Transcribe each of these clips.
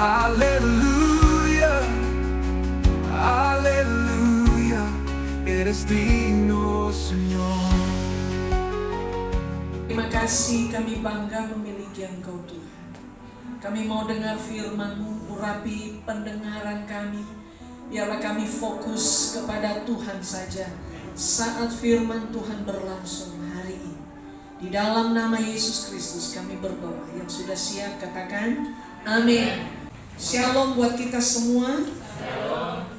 Haleluya, haleluya, eres digno, Señor. Terima kasih, kami bangga memiliki Engkau Tuhan. Kami mau dengar firman-Mu, urapi pendengaran kami. Biarlah kami fokus kepada Tuhan saja saat firman Tuhan berlangsung hari ini. Di dalam nama Yesus Kristus kami berdoa. Yang sudah siap katakan amin. Shalom buat kita semua. Shalom.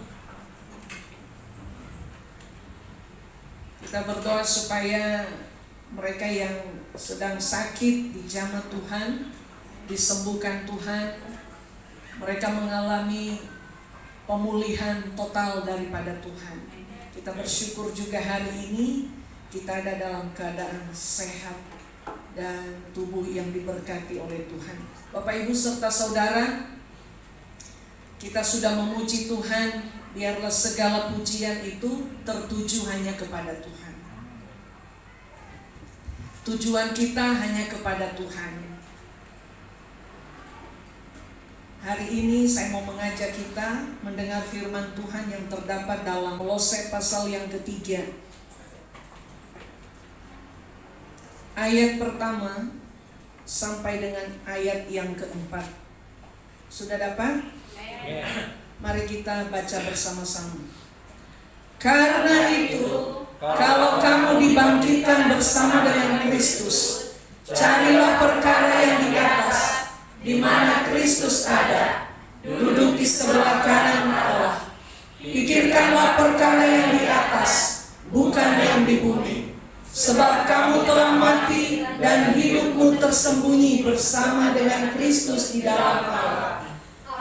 Kita berdoa supaya mereka yang sedang sakit dijamah Tuhan, disembuhkan Tuhan. Mereka mengalami pemulihan total daripada Tuhan. Kita bersyukur juga hari ini kita ada dalam keadaan sehat dan tubuh yang diberkati oleh Tuhan. Bapak Ibu serta saudara, kita sudah memuji Tuhan. Biarlah segala pujian itu tertuju hanya kepada Tuhan. Tujuan kita hanya kepada Tuhan. Hari ini saya mau mengajak kita mendengar firman Tuhan yang terdapat dalam Kolose pasal yang ketiga. Ayat pertama sampai dengan ayat yang keempat. Sudah dapat? Mari kita baca bersama-sama. Karena itu, kalau kamu dibangkitkan bersama dengan Kristus, carilah perkara yang di atas, di mana Kristus ada, duduk di sebelah kanan Allah. Pikirkanlah perkara yang di atas, bukan yang di bumi. Sebab kamu telah mati dan hidupmu tersembunyi bersama dengan Kristus di dalam Allah.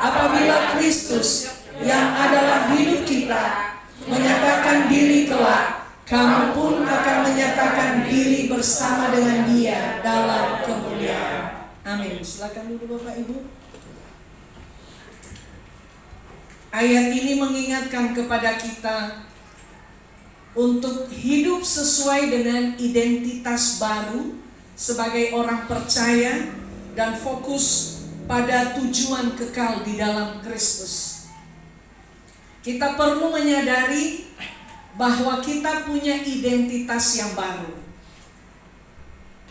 Apabila Kristus yang adalah hidup kita menyatakan diri kelak, kamu pun akan menyatakan diri bersama dengan Dia dalam kemuliaan. Amin. Silakan dulu Bapak Ibu. Ayat ini mengingatkan kepada kita untuk hidup sesuai dengan identitas baru sebagai orang percaya dan fokus pada tujuan kekal di dalam Kristus. Kita perlu menyadari bahwa kita punya identitas yang baru.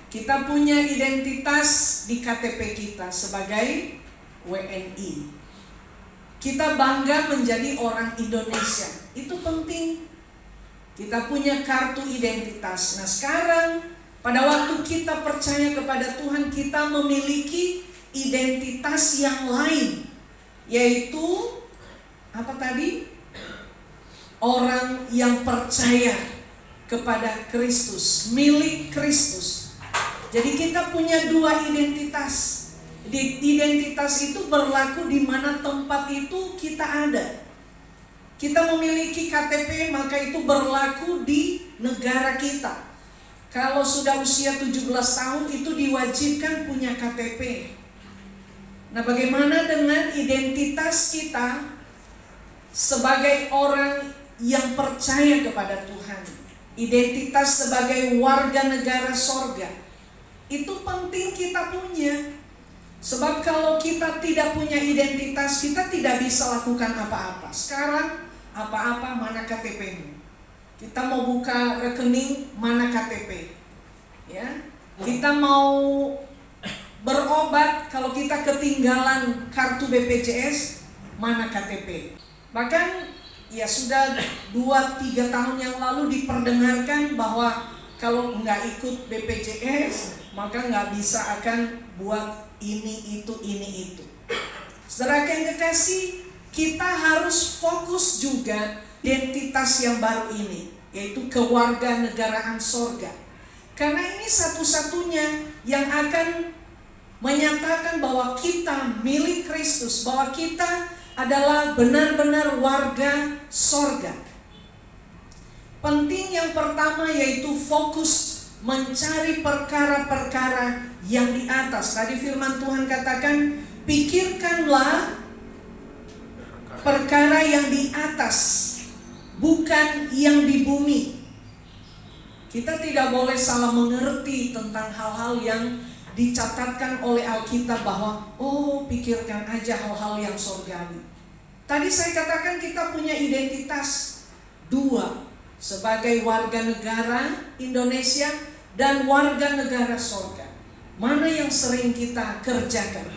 Kita punya identitas di KTP kita sebagai WNI. Kita bangga menjadi orang Indonesia. Itu penting. Kita punya kartu identitas. Nah sekarang pada waktu kita percaya kepada Tuhan, kita memiliki identitas yang lain, yaitu apa tadi? Orang yang percaya kepada Kristus, milik Kristus. Jadi kita punya dua identitas. Identitas itu berlaku di mana tempat itu kita ada. Kita memiliki KTP, maka itu berlaku di negara kita. Kalau sudah usia 17 tahun itu diwajibkan punya KTP. Nah, bagaimana dengan identitas kita sebagai orang yang percaya kepada Tuhan? Identitas sebagai warga negara sorga. Itu penting kita punya. Sebab kalau kita tidak punya identitas, kita tidak bisa lakukan apa-apa. Sekarang, apa-apa mana KTP-mu? Kita mau buka rekening, mana KTP? Ya, kita mau berobat, kalau kita ketinggalan kartu BPJS, mana KTP? Bahkan ya sudah 2-3 tahun yang lalu diperdengarkan bahwa kalau nggak ikut BPJS maka nggak bisa akan buat ini itu. Saudara yang kekasih, kita harus fokus juga identitas yang baru ini, yaitu kewarganegaraan sorga. Karena ini satu-satunya yang akan menyatakan bahwa kita milik Kristus, bahwa kita adalah benar-benar warga sorga. Penting yang pertama yaitu fokus mencari perkara-perkara yang di atas. Tadi firman Tuhan katakan, pikirkanlah perkara yang di atas, bukan yang di bumi. Kita tidak boleh salah mengerti tentang hal-hal yang dicatatkan oleh Alkitab bahwa pikirkan aja hal-hal yang surgawi. Tadi saya katakan kita punya identitas dua, sebagai warga negara Indonesia dan warga negara surga. Mana yang sering kita kerjakan?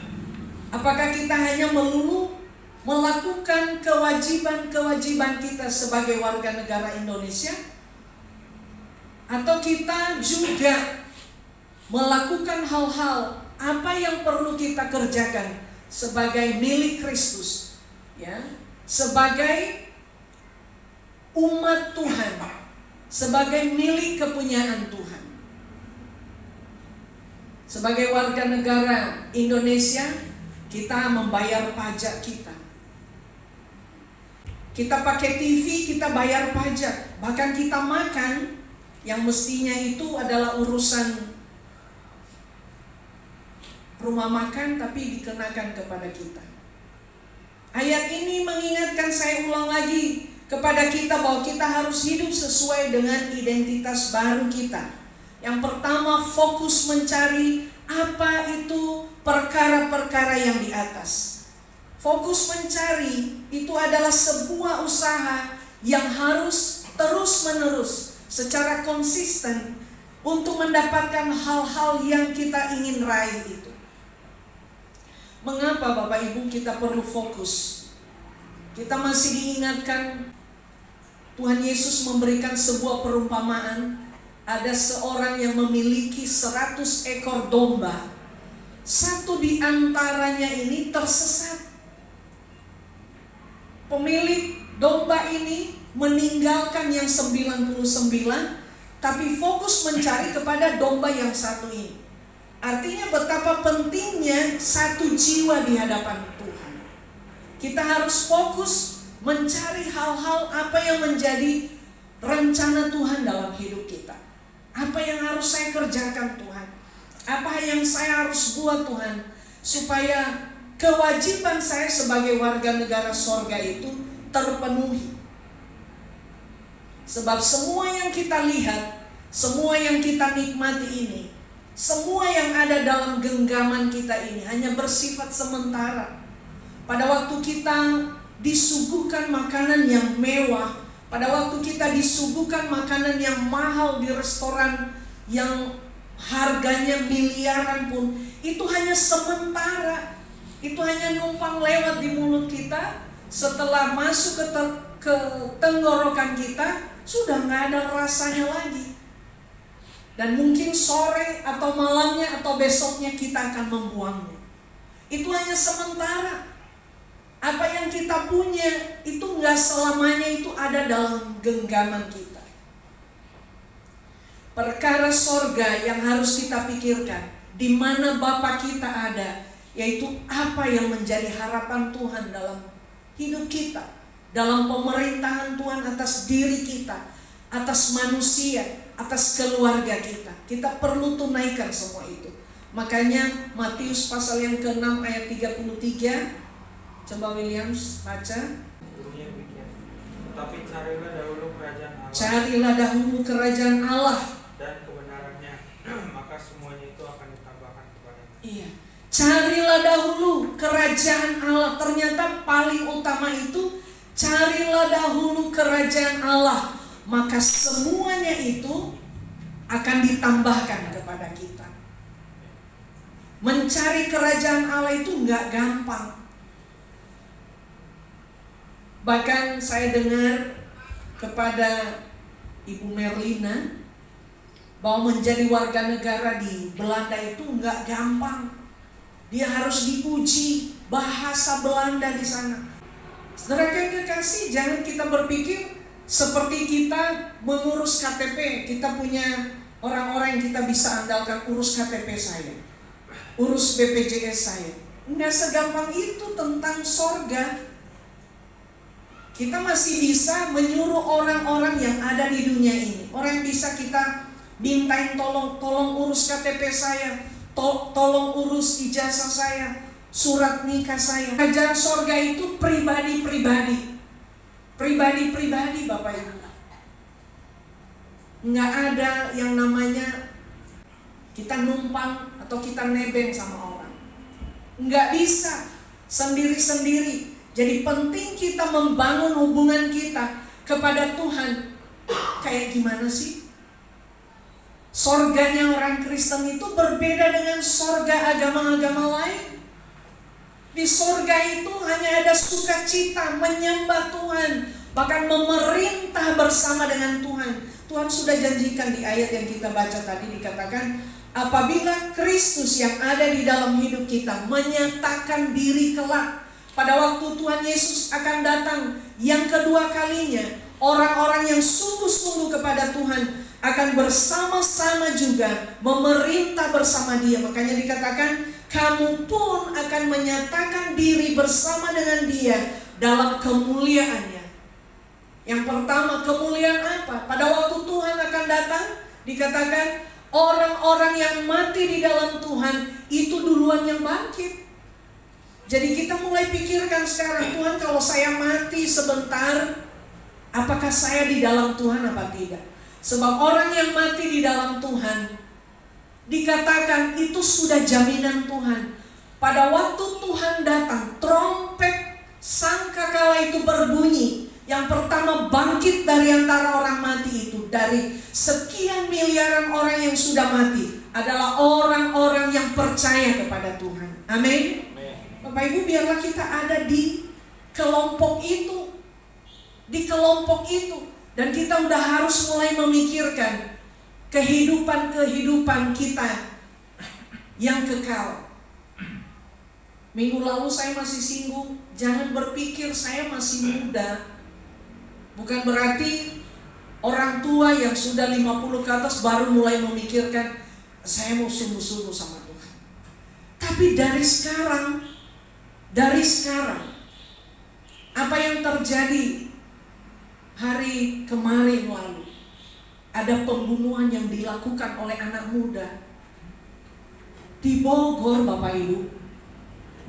Apakah kita hanya melulu melakukan kewajiban-kewajiban kita sebagai warga negara Indonesia? Atau kita juga melakukan hal-hal apa yang perlu kita kerjakan sebagai milik Kristus, ya, sebagai umat Tuhan, sebagai milik kepunyaan Tuhan. Sebagai warga negara Indonesia, kita membayar pajak kita. Kita pakai TV, kita bayar pajak. Bahkan kita makan yang mestinya itu adalah urusan rumah makan, tapi dikenakan kepada kita. Ayat ini mengingatkan, saya ulang lagi, kepada kita bahwa kita harus hidup sesuai dengan identitas baru kita. Yang pertama, fokus mencari apa itu perkara-perkara yang di atas. Fokus mencari itu adalah sebuah usaha yang harus terus-menerus secara konsisten untuk mendapatkan hal-hal yang kita ingin raih itu. Mengapa Bapak Ibu kita perlu fokus? Kita masih diingatkan, Tuhan Yesus memberikan sebuah perumpamaan. Ada seorang yang memiliki 100 ekor domba. Satu di antaranya ini tersesat. Pemilik domba ini meninggalkan yang 99, tapi fokus mencari kepada domba yang satu ini. Artinya betapa pentingnya satu jiwa di hadapan Tuhan. Kita harus fokus mencari hal-hal apa yang menjadi rencana Tuhan dalam hidup kita. Apa yang harus saya kerjakan Tuhan? Apa yang saya harus buat Tuhan? Supaya kewajiban saya sebagai warga negara sorga itu terpenuhi. Sebab semua yang kita lihat, semua yang kita nikmati ini, semua yang ada dalam genggaman kita ini hanya bersifat sementara. Pada waktu kita disuguhkan makanan yang mewah, pada waktu kita disuguhkan makanan yang mahal di restoran yang harganya miliaran pun, itu hanya sementara. Itu hanya numpang lewat di mulut kita. Setelah masuk ke tenggorokan kita, sudah nggak ada rasanya lagi. Dan mungkin sore atau malamnya atau besoknya kita akan membuangnya. Itu hanya sementara. Apa yang kita punya itu nggak selamanya itu ada dalam genggaman kita. Perkara sorga yang harus kita pikirkan, di mana Bapa kita ada, yaitu apa yang menjadi harapan Tuhan dalam hidup kita, dalam pemerintahan Tuhan atas diri kita, atas manusia, atas keluarga kita. Kita perlu tunaikan semua itu. Makanya Matius pasal yang ke-6 ayat 33, coba Williams baca. Tapi carilah dahulu kerajaan Allah. Carilah dahulu kerajaan Allah Dan kebenarannya, maka semuanya itu akan ditambahkan kepadamu. Iya. Carilah dahulu kerajaan Allah. Ternyata paling utama itu carilah dahulu kerajaan Allah, maka semuanya itu akan ditambahkan kepada kita. Mencari kerajaan Allah itu enggak gampang. Bahkan saya dengar kepada Ibu Merlina bahwa menjadi warga negara di Belanda itu enggak gampang. Dia harus diuji bahasa Belanda di sana. Saudara yang kekasih, jangan kita berpikir seperti kita mengurus KTP. Kita punya orang-orang yang kita bisa andalkan, urus KTP saya, urus BPJS saya. Enggak segampang itu tentang sorga. Kita masih bisa menyuruh orang-orang yang ada di dunia ini. Orang yang bisa kita mintain tolong urus KTP saya, tolong urus ijazah saya, surat nikah saya. Kerajaan sorga itu pribadi-pribadi Bapak Ibu. Nggak ada yang namanya kita numpang atau kita nebeng sama orang. Nggak bisa sendiri-sendiri. Jadi penting kita membangun hubungan kita kepada Tuhan. Kayak gimana sih? Sorganya orang Kristen itu berbeda dengan sorga agama-agama lain. Di sorga itu hanya ada sukacita, menyembah Tuhan, bahkan memerintah bersama dengan Tuhan. Tuhan sudah janjikan di ayat yang kita baca tadi, dikatakan apabila Kristus yang ada di dalam hidup kita menyatakan diri kelak pada waktu Tuhan Yesus akan datang yang kedua kalinya, orang-orang yang sungguh-sungguh kepada Tuhan akan bersama-sama juga memerintah bersama Dia. Makanya dikatakan kamu pun akan menyatakan diri bersama dengan Dia dalam kemuliaannya. Yang pertama, kemuliaan apa? Pada waktu Tuhan akan datang, dikatakan orang-orang yang mati di dalam Tuhan itu duluan yang bangkit. Jadi kita mulai pikirkan sekarang, Tuhan kalau saya mati sebentar, apakah saya di dalam Tuhan apa tidak? Sebab orang yang mati di dalam Tuhan, dikatakan itu sudah jaminan Tuhan. Pada waktu Tuhan datang, trompet sangkakala itu berbunyi. Yang pertama bangkit dari antara orang mati itu, dari sekian miliaran orang yang sudah mati, adalah orang-orang yang percaya kepada Tuhan. Amin. Bapak Ibu, biarlah kita ada di kelompok itu. Di kelompok itu. Dan kita udah harus mulai memikirkan kehidupan kita yang kekal. Minggu lalu saya masih singgung, jangan berpikir saya masih muda. Bukan berarti orang tua yang sudah 50 ke atas baru mulai memikirkan saya mau sungguh-sungguh sama Tuhan. Tapi dari sekarang, apa yang terjadi hari kemarin lalu, ada pembunuhan yang dilakukan oleh anak muda di Bogor, Bapak Ibu,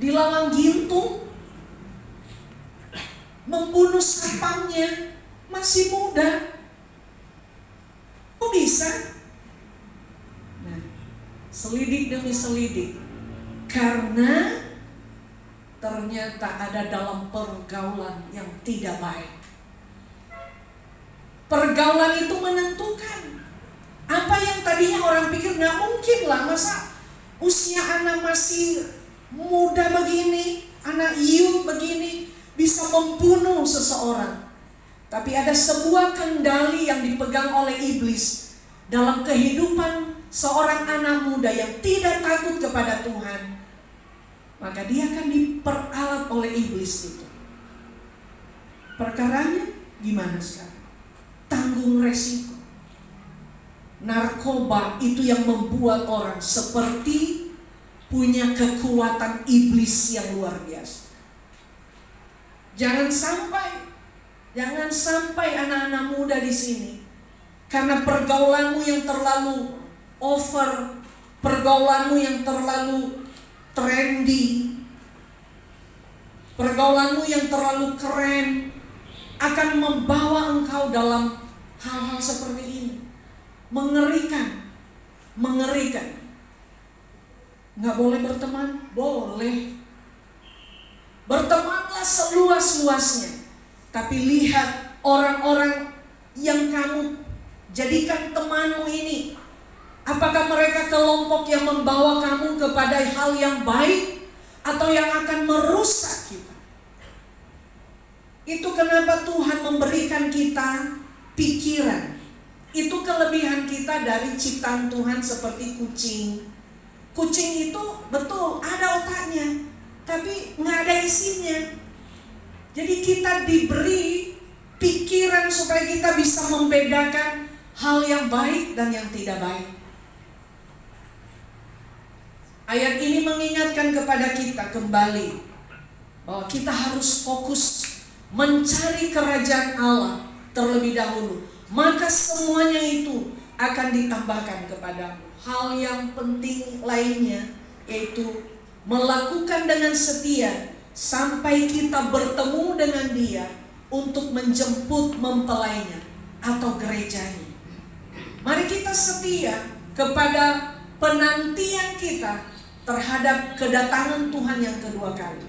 di Lawang Gintung, membunuh sapamnya, masih muda. Kok bisa? Nah, selidik demi selidik, karena ternyata ada dalam pergaulan yang tidak baik. Pergaulan itu menentukan. Apa yang tadinya orang pikir gak mungkin lah, masa usia anak masih muda begini, anak youth begini, bisa membunuh seseorang. Tapi ada sebuah kendali yang dipegang oleh iblis dalam kehidupan seorang anak muda yang tidak takut kepada Tuhan. Maka dia akan diperalat oleh iblis itu. Perkaranya gimana sekarang? Tanggung resiko. Narkoba itu yang membuat orang seperti punya kekuatan iblis yang luar biasa. Jangan sampai anak-anak muda di sini, karena pergaulanmu yang terlalu over, pergaulanmu yang terlalu trendy, pergaulanmu yang terlalu keren, akan membawa engkau dalam hal-hal seperti ini. Mengerikan. Nggak boleh berteman? Boleh. Bertemanlah seluas-luasnya. Tapi lihat orang-orang yang kamu jadikan temanmu ini, apakah mereka kelompok yang membawa kamu kepada hal yang baik atau yang akan merusak kita? Itu kenapa Tuhan memberikan kita pikiran. Itu kelebihan kita dari ciptaan Tuhan seperti kucing. Kucing itu betul ada otaknya, tapi nggak ada isinya. Jadi kita diberi pikiran supaya kita bisa membedakan hal yang baik dan yang tidak baik. Ayat ini mengingatkan kepada kita kembali bahwa kita harus fokus mencari kerajaan Allah terlebih dahulu. Maka semuanya itu akan ditambahkan kepadamu. Hal yang penting lainnya yaitu melakukan dengan setia sampai kita bertemu dengan Dia untuk menjemput mempelainya atau gerejanya. Mari kita setia kepada penantian kita terhadap kedatangan Tuhan yang kedua kali.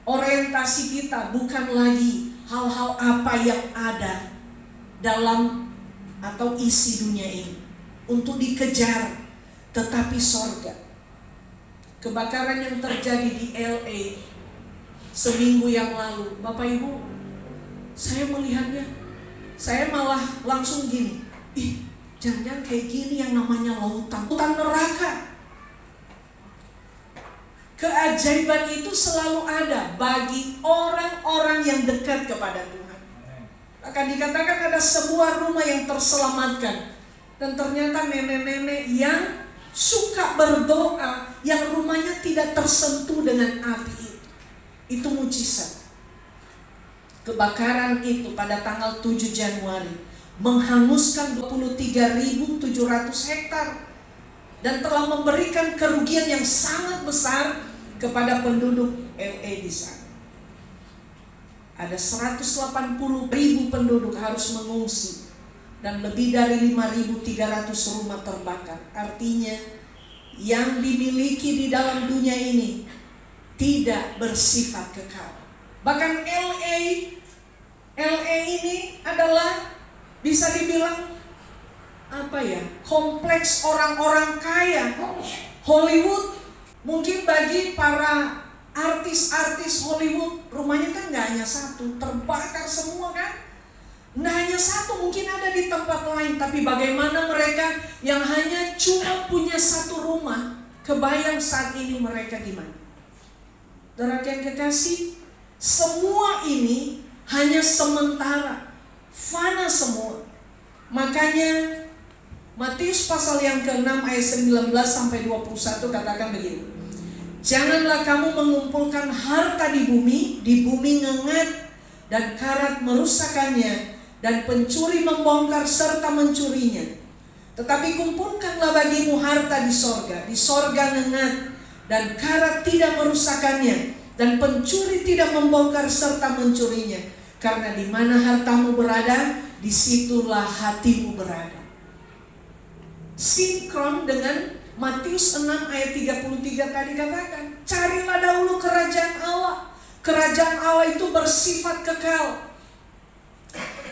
Orientasi kita bukan lagi hal-hal apa yang ada dalam atau isi dunia ini untuk dikejar, tetapi sorga. Kebakaran yang terjadi di LA seminggu yang lalu, Bapak Ibu, saya melihatnya, saya malah langsung gini, jangan-jangan kayak gini yang namanya lautan neraka. Keajaiban itu selalu ada bagi orang-orang yang dekat kepada Tuhan. Akan dikatakan ada sebuah rumah yang terselamatkan, dan ternyata nenek-nenek yang suka berdoa, yang rumahnya tidak tersentuh dengan api itu. Itu mujizat. Kebakaran itu pada tanggal 7 Januari menghanguskan 23.700 hektar dan telah memberikan kerugian yang sangat besar kepada penduduk LA di sana. Ada 180.000 penduduk harus mengungsi dan lebih dari 5.300 rumah terbakar. Artinya yang dimiliki di dalam dunia ini tidak bersifat kekal. Bahkan LA ini adalah bisa dibilang kompleks orang-orang kaya. Hollywood, mungkin bagi para artis-artis Hollywood, rumahnya kan gak hanya satu, terbakar semua kan. Nah hanya satu, mungkin ada di tempat lain, tapi bagaimana mereka yang hanya cuma punya satu rumah, kebayang saat ini mereka gimana? Saudara yang kekasih, semua ini hanya sementara, fana semua. Makanya Matius pasal yang ke-6 ayat 19 sampai 21 katakan begini. Janganlah kamu mengumpulkan harta di bumi ngengat dan karat merusakannya dan pencuri membongkar serta mencurinya. Tetapi kumpulkanlah bagimu harta di sorga ngengat dan karat tidak merusakannya dan pencuri tidak membongkar serta mencurinya. Karena di mana hartamu berada, disitulah hatimu berada. Sinkron dengan Matius 6 ayat 33 tadi katakan, carilah dahulu kerajaan Allah. Kerajaan Allah itu bersifat kekal.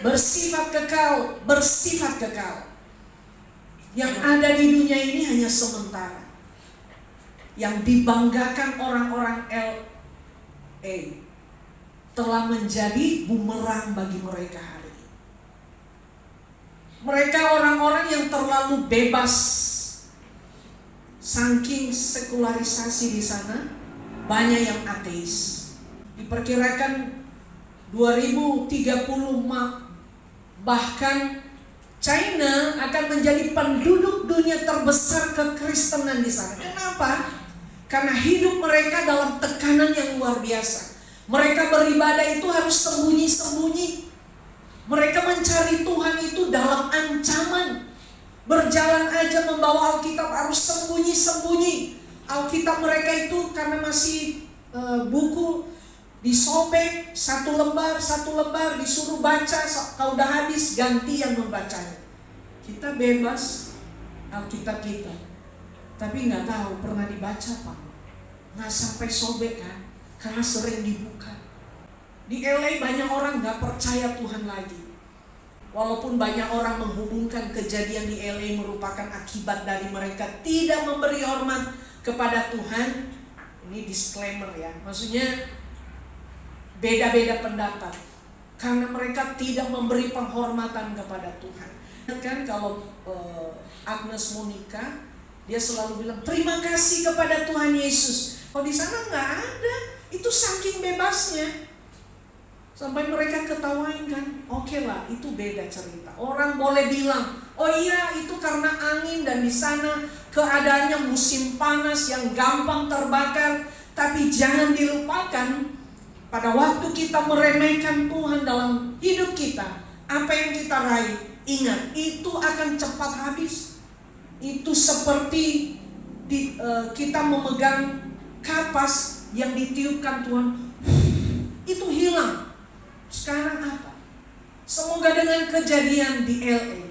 Bersifat kekal, bersifat kekal. Yang ada di dunia ini hanya sementara. Yang dibanggakan orang-orang LA telah menjadi bumerang bagi mereka hari ini. Mereka orang-orang yang terlalu bebas, saking sekularisasi di sana, banyak yang ateis. Diperkirakan 2030 bahkan China akan menjadi penduduk dunia terbesar kekristenan di sana. Kenapa? Karena hidup mereka dalam tekanan yang luar biasa. Mereka beribadah itu harus sembunyi-sembunyi. Mereka mencari Tuhan itu dalam ancaman. Berjalan aja membawa Alkitab harus sembunyi-sembunyi. Alkitab mereka itu karena masih buku disobek satu lembar disuruh baca, kalau udah habis gantian membacanya. Kita bebas Alkitab kita, tapi nggak tahu pernah dibaca Pak, nggak sampai sobek kan, karena sering dibuka. Di LA banyak orang nggak percaya Tuhan lagi. Walaupun banyak orang menghubungkan kejadian di LA merupakan akibat dari mereka tidak memberi hormat kepada Tuhan. Ini disclaimer ya, maksudnya beda-beda pendapat. Karena mereka tidak memberi penghormatan kepada Tuhan. Kan kalau Agnes Monica, dia selalu bilang terima kasih kepada Tuhan Yesus. Kalau di sana nggak ada, itu saking bebasnya. Sampai mereka ketawain kan, oke lah, itu beda cerita. Orang boleh bilang, oh iya itu karena angin dan di sana keadaannya musim panas yang gampang terbakar. Tapi jangan dilupakan, pada waktu kita meremehkan Tuhan dalam hidup kita, apa yang kita raih, ingat, itu akan cepat habis. Itu seperti kita memegang kapas yang ditiupkan Tuhan, itu hilang. Sekarang apa? Semoga dengan kejadian di LA,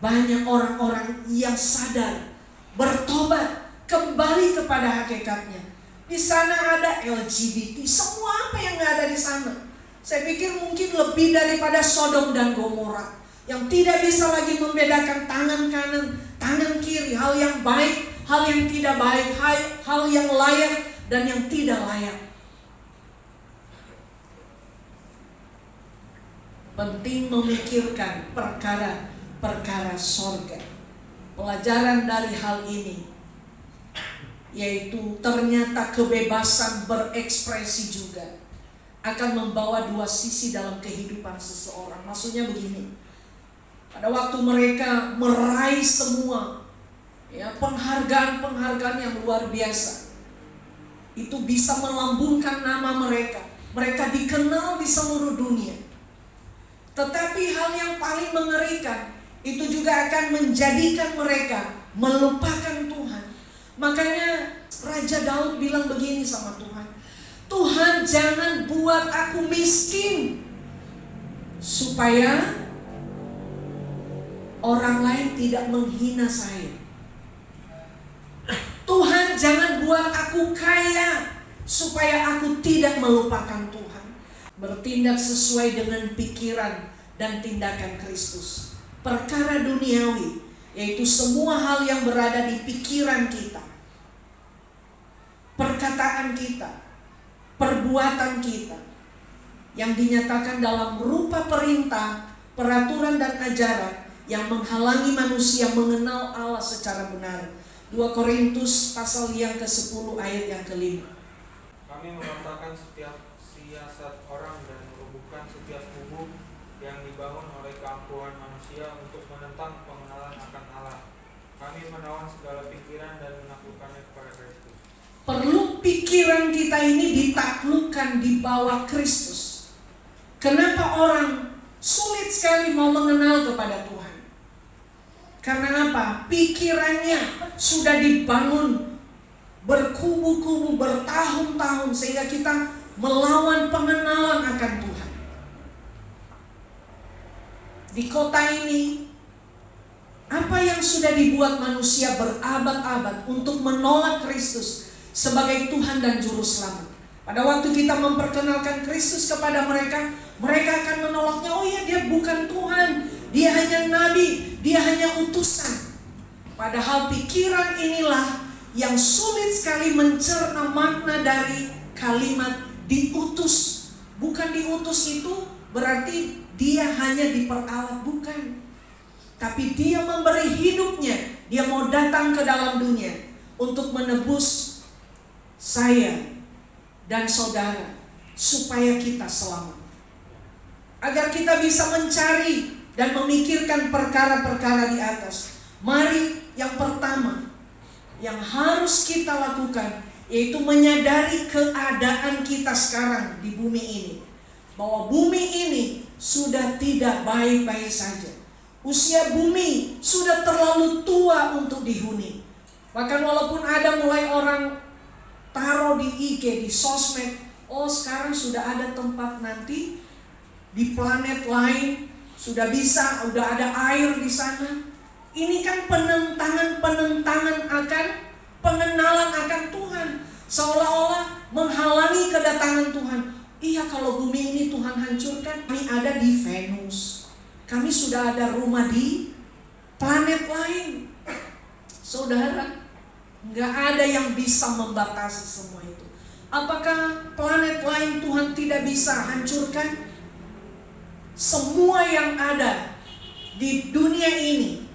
banyak orang-orang yang sadar, bertobat, kembali kepada hakikatnya. Di sana ada LGBT, semua apa yang ada di sana. Saya pikir mungkin lebih daripada Sodom dan Gomora, yang tidak bisa lagi membedakan tangan kanan, tangan kiri, hal yang baik, hal yang tidak baik, hal yang layak dan yang tidak layak. Penting memikirkan perkara sorga. Pelajaran dari hal ini yaitu ternyata kebebasan berekspresi juga akan membawa dua sisi dalam kehidupan seseorang. Maksudnya begini, pada waktu mereka meraih semua penghargaan yang luar biasa, itu bisa melambungkan nama mereka. Mereka dikenal di seluruh dunia. Tetapi hal yang paling mengerikan itu juga akan menjadikan mereka melupakan Tuhan. Makanya Raja Daud bilang begini sama Tuhan, Tuhan jangan buat aku miskin supaya orang lain tidak menghina saya. Tuhan jangan buat aku kaya supaya aku tidak melupakan Tuhan. Bertindak sesuai dengan pikiran dan tindakan Kristus. Perkara duniawi, yaitu semua hal yang berada di pikiran kita, perkataan kita, perbuatan kita, yang dinyatakan dalam rupa perintah, peraturan dan ajaran yang menghalangi manusia mengenal Allah secara benar. 2 Korintus pasal yang ke-10 ayat yang ke-5. Kami mengatakan setiap siasat orang dan merubuhkan setiap kubu yang dibangun oleh keangkuhan manusia untuk menentang pengenalan akan Allah. Kami menawan segala pikiran dan menaklukkannya kepada Kristus. Perlu pikiran kita ini ditaklukkan di bawah Kristus. Kenapa orang sulit sekali mau mengenal kepada Tuhan? Karena apa? Pikirannya sudah dibangun berkubu-kubu, bertahun-tahun, sehingga kita melawan pengenalan akan Tuhan. Di kota ini, apa yang sudah dibuat manusia berabad-abad untuk menolak Kristus sebagai Tuhan dan Juru Selamat. Pada waktu kita memperkenalkan Kristus kepada mereka, mereka akan menolaknya. Oh ya, dia bukan Tuhan, dia hanya nabi, dia hanya utusan. Padahal pikiran inilah yang sulit sekali mencerna makna dari kalimat diutus. Bukan diutus itu berarti dia hanya diperalat, bukan. Tapi dia memberi hidupnya, dia mau datang ke dalam dunia untuk menebus saya dan saudara supaya kita selamat. Agar kita bisa mencari dan memikirkan perkara-perkara di atas. Mari yang pertama yang harus kita lakukan yaitu menyadari keadaan kita sekarang di bumi ini. Bahwa bumi ini sudah tidak baik-baik saja. Usia bumi sudah terlalu tua untuk dihuni. Bahkan walaupun ada mulai orang taruh di IG, di sosmed, oh sekarang sudah ada tempat nanti di planet lain, sudah ada air di sana. Ini kan penentangan akan pengenalan akan Tuhan, seolah-olah menghalangi kedatangan Tuhan. Iya, kalau bumi ini Tuhan hancurkan, kami ada di Venus, kami sudah ada rumah di planet lain. Saudara, nggak ada yang bisa membatasi semua itu. Apakah planet lain Tuhan tidak bisa hancurkan? Semua yang ada di dunia ini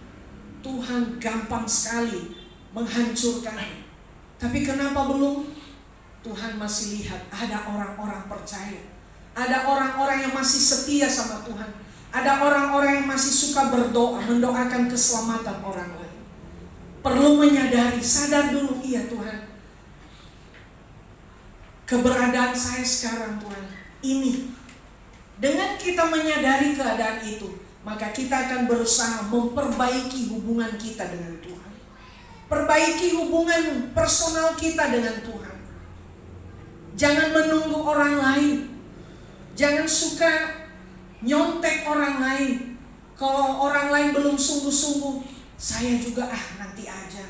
Tuhan gampang sekali menghancurkan. Tapi kenapa belum? Tuhan masih lihat ada orang-orang percaya, ada orang-orang yang masih setia sama Tuhan, ada orang-orang yang masih suka berdoa, mendoakan keselamatan orang lain. Perlu menyadari, sadar dulu, iya Tuhan, keberadaan saya sekarang Tuhan ini. Dengan kita menyadari keadaan itu, maka kita akan berusaha memperbaiki hubungan kita dengan Tuhan. Perbaiki hubungan personal kita dengan Tuhan. Jangan menunggu orang lain. Jangan suka nyontek orang lain. Kalau orang lain belum sungguh-sungguh, saya juga nanti aja.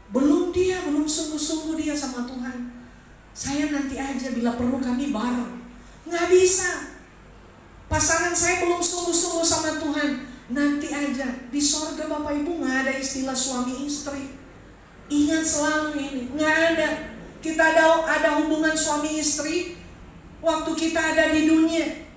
Belum sungguh-sungguh dia sama Tuhan. Saya nanti aja, bila perlu kami bareng. Nggak bisa. Pasangan saya belum sungguh-sungguh sama Tuhan, nanti aja. Di sorga Bapak Ibu nggak ada istilah suami istri. Ingat selalu ini, nggak ada. Kita ada hubungan suami istri waktu kita ada di dunia.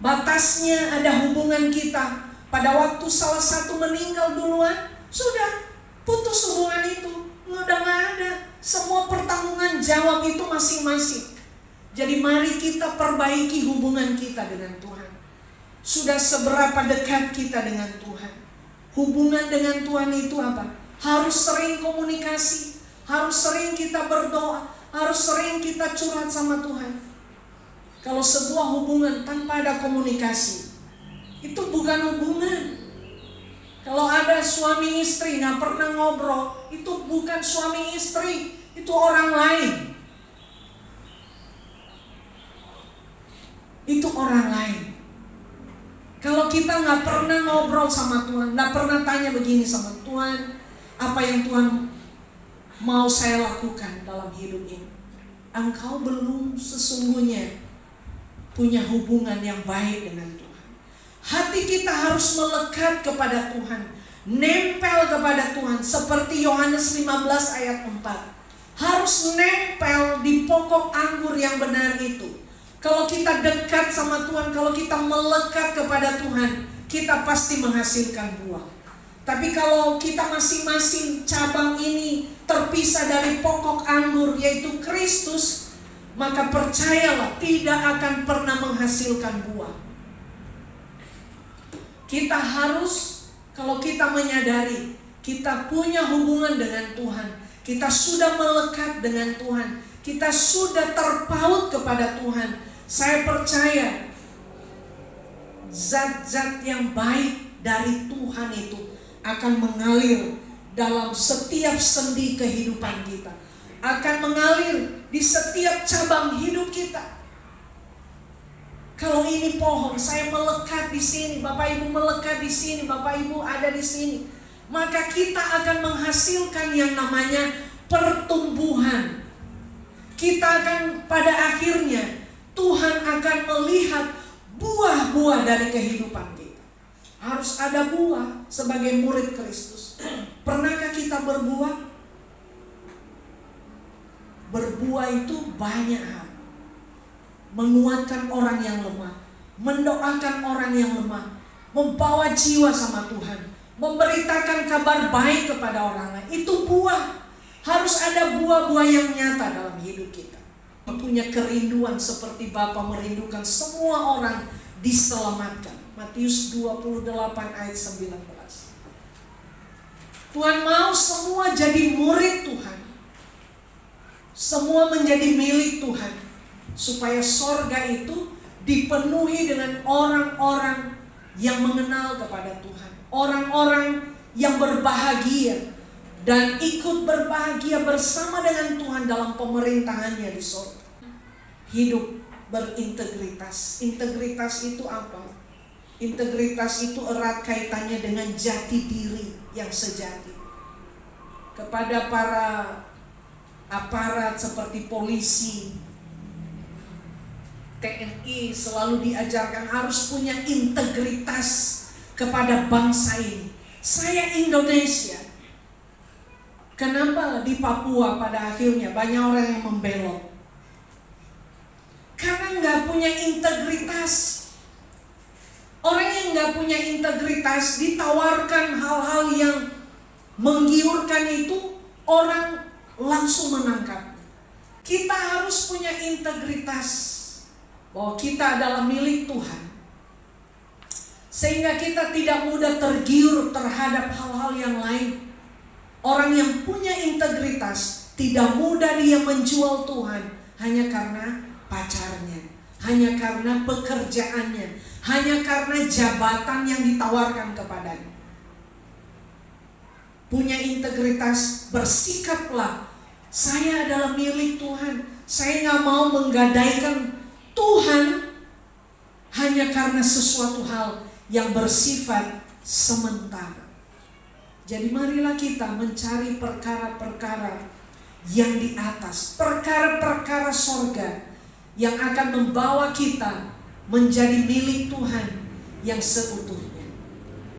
Batasnya ada hubungan kita. Pada waktu salah satu meninggal duluan, sudah putus hubungan itu. Udah nggak ada. Semua pertanggungan jawab itu masing-masing. Jadi mari kita perbaiki hubungan kita dengan Tuhan. Sudah seberapa dekat kita dengan Tuhan. Hubungan dengan Tuhan itu apa? Harus sering komunikasi. Harus sering kita berdoa. Harus sering kita curhat sama Tuhan. Kalau sebuah hubungan tanpa ada komunikasi, itu bukan hubungan. Kalau ada suami istri gak pernah ngobrol, itu bukan suami istri, itu orang lain. Itu orang lain. Kalau kita gak pernah ngobrol sama Tuhan, gak pernah tanya begini sama Tuhan, apa yang Tuhan mau saya lakukan dalam hidup ini, engkau belum sesungguhnya punya hubungan yang baik dengan Tuhan. Hati kita harus melekat kepada Tuhan, nempel kepada Tuhan, seperti Yohanes 15 ayat 4. Harus nempel di pokok anggur yang benar itu. Kalau kita dekat sama Tuhan, kalau kita melekat kepada Tuhan, kita pasti menghasilkan buah. Tapi kalau kita masing-masing cabang ini terpisah dari pokok anggur, yaitu Kristus, maka percayalah tidak akan pernah menghasilkan buah. Kita harus, kalau kita menyadari kita punya hubungan dengan Tuhan, kita sudah melekat dengan Tuhan, kita sudah terpaut kepada Tuhan, saya percaya zat-zat yang baik dari Tuhan itu akan mengalir dalam setiap sendi kehidupan kita, akan mengalir di setiap cabang hidup kita. Kalau ini pohon, saya melekat di sini, Bapak Ibu melekat di sini, Bapak Ibu ada di sini, maka kita akan menghasilkan yang namanya pertumbuhan. Kita akan pada akhirnya Tuhan akan melihat buah-buah dari kehidupan kita. Harus ada buah sebagai murid Kristus. Pernahkah kita berbuah? Berbuah itu banyak hal. Menguatkan orang yang lemah, mendoakan orang yang lemah, membawa jiwa sama Tuhan, memberitakan kabar baik kepada orang lain. Itu buah. Harus ada buah-buah yang nyata dalam hidup kita. Punya kerinduan seperti Bapa merindukan semua orang diselamatkan. Matius 28 ayat 19. Tuhan mau semua jadi murid Tuhan. Semua menjadi milik Tuhan, supaya sorga itu dipenuhi dengan orang-orang yang mengenal kepada Tuhan, orang-orang yang berbahagia dan ikut berbahagia bersama dengan Tuhan dalam pemerintahannya di sorga. Hidup berintegritas. Integritas itu apa? Integritas itu erat kaitannya dengan jati diri yang sejati. Kepada para aparat seperti polisi, TNI selalu diajarkan harus punya integritas kepada bangsa ini. Saya Indonesia. Kenapa di Papua pada akhirnya banyak orang yang membelot? Karena nggak punya integritas. Orang yang nggak punya integritas ditawarkan hal-hal yang menggiurkan itu, orang langsung menangkap. Kita harus punya integritas bahwa kita adalah milik Tuhan, sehingga kita tidak mudah tergiur terhadap hal-hal yang lain. Orang yang punya integritas tidak mudah dia menjual Tuhan hanya karena pacarnya, hanya karena pekerjaannya, hanya karena jabatan yang ditawarkan kepadanya. Punya integritas, bersikaplah, saya adalah milik Tuhan. Saya gak mau menggadaikan Tuhan hanya karena sesuatu hal yang bersifat sementara. Jadi marilah kita mencari perkara-perkara yang di atas, perkara-perkara sorga yang akan membawa kita menjadi milik Tuhan yang seutuhnya.